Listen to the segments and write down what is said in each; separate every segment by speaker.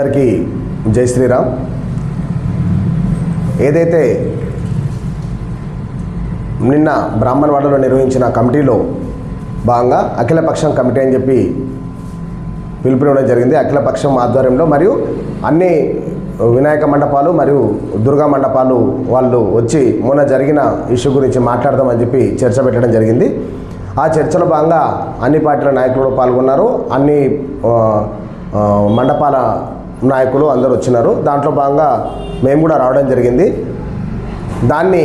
Speaker 1: అందరికీ జై శ్రీరామ్. ఏదైతే నిన్న బ్రాహ్మణవాడలో నిర్వహించిన కమిటీలో భాగంగా అఖిలపక్షం కమిటీ అని చెప్పి పిలుపునివ్వడం జరిగింది. అఖిలపక్షం ఆధ్వర్యంలో మరియు అన్ని వినాయక మండపాలు మరియు దుర్గా మండపాలు వాళ్ళు వచ్చి మొన్న జరిగిన ఇష్యూ గురించి మాట్లాడదామని చెప్పి చర్చ పెట్టడం జరిగింది. ఆ చర్చలో భాగంగా అన్ని పార్టీల నాయకులు పాల్గొన్నారు. అన్ని మండపాల నాయకులు అందరూ వచ్చినారు. దాంట్లో భాగంగా మేము కూడా రావడం జరిగింది. దాన్ని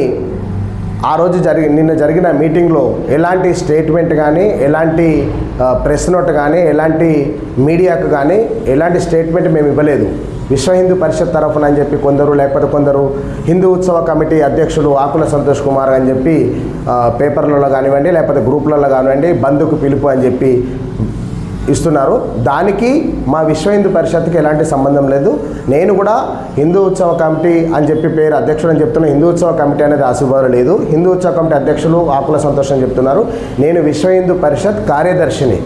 Speaker 1: ఆ రోజు నిన్న జరిగిన మీటింగ్లో ఎలాంటి స్టేట్మెంట్ కానీ, ఎలాంటి ప్రెస్ నోట్ కానీ, ఎలాంటి మీడియాకు కానీ ఎలాంటి స్టేట్మెంట్ మేము ఇవ్వలేదు. విశ్వ హిందూ పరిషత్ తరఫున అని చెప్పి కొందరు, లేకపోతే కొందరు హిందూ ఉత్సవ కమిటీ అధ్యక్షులు ఆకుల సంతోష్ కుమార్ అని చెప్పి పేపర్లలో కానివ్వండి, లేకపోతే గ్రూపులలో కానివ్వండి బంధుకు పిలుపు అని చెప్పి ఇస్తున్నారు. దానికి మా విశ్వ హిందూ పరిషత్కి ఎలాంటి సంబంధం లేదు. నేను కూడా హిందూ ఉత్సవ కమిటీ అని చెప్పి పేరు అధ్యక్షుడు అని చెప్తున్నా. హిందూ ఉత్సవ కమిటీ అనేది ఆశీర్వాదం లేదు. హిందూ ఉత్సవ కమిటీ అధ్యక్షులు ఆకుల సంతోష్ అని చెప్తున్నారు. నేను విశ్వ హిందూ పరిషత్ కార్యదర్శిని.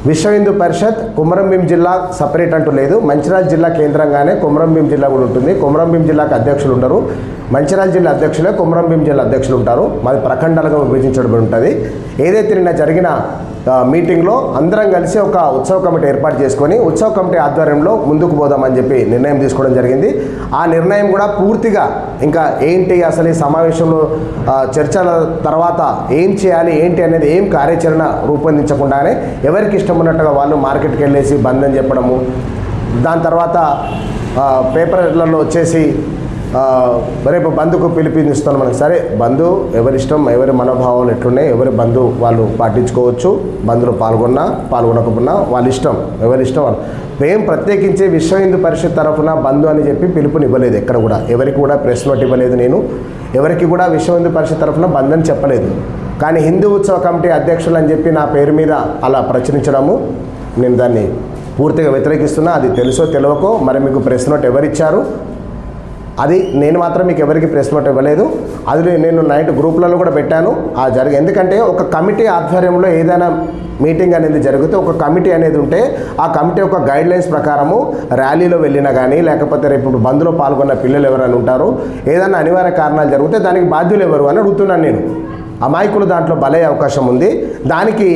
Speaker 1: విశ్వ హిందూ పరిషత్ కొమరంభీం జిల్లా సపరేట్ అంటూ లేదు. మంచిర్యాల జిల్లా కేంద్రంగానే కొమరంభీం జిల్లా కూడా ఉంటుంది. కొమరంభీం జిల్లాకు అధ్యక్షులు ఉండరు. మంచిర్యాల జిల్లా అధ్యక్షులే కొమరంభీం జిల్లా అధ్యక్షులు ఉంటారు. మాది ప్రఖండాలుగా విభజించబడి ఉంటుంది. ఏదైతే నిన్న జరిగిన మీటింగ్లో అందరం కలిసి ఒక ఉత్సవ కమిటీ ఏర్పాటు చేసుకొని ఉత్సవ కమిటీ ఆధ్వర్యంలో ముందుకు పోదామని చెప్పి నిర్ణయం తీసుకోవడం జరిగింది. ఆ నిర్ణయం కూడా పూర్తిగా ఇంకా ఏంటి అసలు ఈ సమావేశంలో చర్చల తర్వాత ఏం చేయాలి ఏంటి అనేది ఏం కార్యాచరణ రూపొందించకుండానే ఎవరికి ఇష్టం ఉన్నట్టుగా వాళ్ళు మార్కెట్కి వెళ్ళేసి బంద్ అని చెప్పడము, దాని తర్వాత పేపర్లలో వచ్చేసి రేపు బంధుకు పిలిపిస్తున్నాం. మనకి సరే బంధు ఎవరిష్టం, ఎవరి మనోభావాలు ఎట్లున్నాయి, ఎవరి బంధు వాళ్ళు పాటించుకోవచ్చు. బంధులో పాల్గొనకపోయినా వాళ్ళ ఇష్టం, ఎవరి ఇష్టం వాళ్ళు. మేము ప్రత్యేకించి విశ్వ హిందూ పరిషత్ తరఫున బంధు అని చెప్పి పిలుపునివ్వలేదు. ఎక్కడ కూడా ఎవరికి కూడా ప్రెస్ నోట్ ఇవ్వలేదు. నేను ఎవరికి కూడా విశ్వ హిందూ పరిషత్ తరఫున బంధు అని చెప్పలేదు. కానీ హిందూ ఉత్సవ కమిటీ అధ్యక్షులు అని చెప్పి నా పేరు మీద అలా ప్రచురించడము నేను దాన్ని పూర్తిగా వ్యతిరేకిస్తున్నా. అది తెలుసో తెలియకో మరి మీకు ప్రెస్ నోట్ ఎవరిచ్చారు, అది నేను మాత్రం మీకు ఎవరికి ప్రెస్ నోట్ ఇవ్వలేదు. అది నేను నైట్ గ్రూపులలో కూడా పెట్టాను. ఎందుకంటే ఒక కమిటీ ఆధ్వర్యంలో ఏదైనా మీటింగ్ అనేది జరిగితే ఒక కమిటీ అనేది ఉంటే ఆ కమిటీ యొక్క గైడ్లైన్స్ ప్రకారము ర్యాలీలో వెళ్ళినా కానీ, లేకపోతే రేపు బంద్లో పాల్గొన్న పిల్లలు ఎవరైనా ఉంటారు, ఏదైనా అనివార్య కారణాలు జరిగితే దానికి బాధ్యులు ఎవరు అని అడుగుతున్నాను నేను. అమాయకులు దాంట్లో బలయ్యే అవకాశం ఉంది. దానికి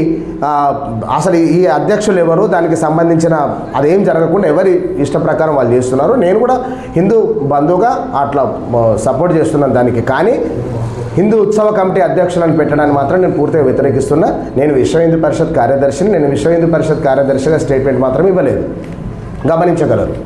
Speaker 1: అసలు ఈ అధ్యక్షులు ఎవరు, దానికి సంబంధించిన అదేం జరగకుండా ఎవరి ఇష్ట ప్రకారం వాళ్ళు చేస్తున్నారు. నేను కూడా హిందూ బంధువుగా అట్లా సపోర్ట్ చేస్తున్నాను దానికి. కానీ హిందూ ఉత్సవ కమిటీ అధ్యక్షులను పెట్టడానికి మాత్రం నేను పూర్తిగా వ్యతిరేకిస్తున్నా. నేను విశ్వ హిందూ పరిషత్ కార్యదర్శిని. నేను విశ్వ హిందూ పరిషత్ కార్యదర్శిగా స్టేట్మెంట్ మాత్రం ఇవ్వలేదు, గమనించగలరు.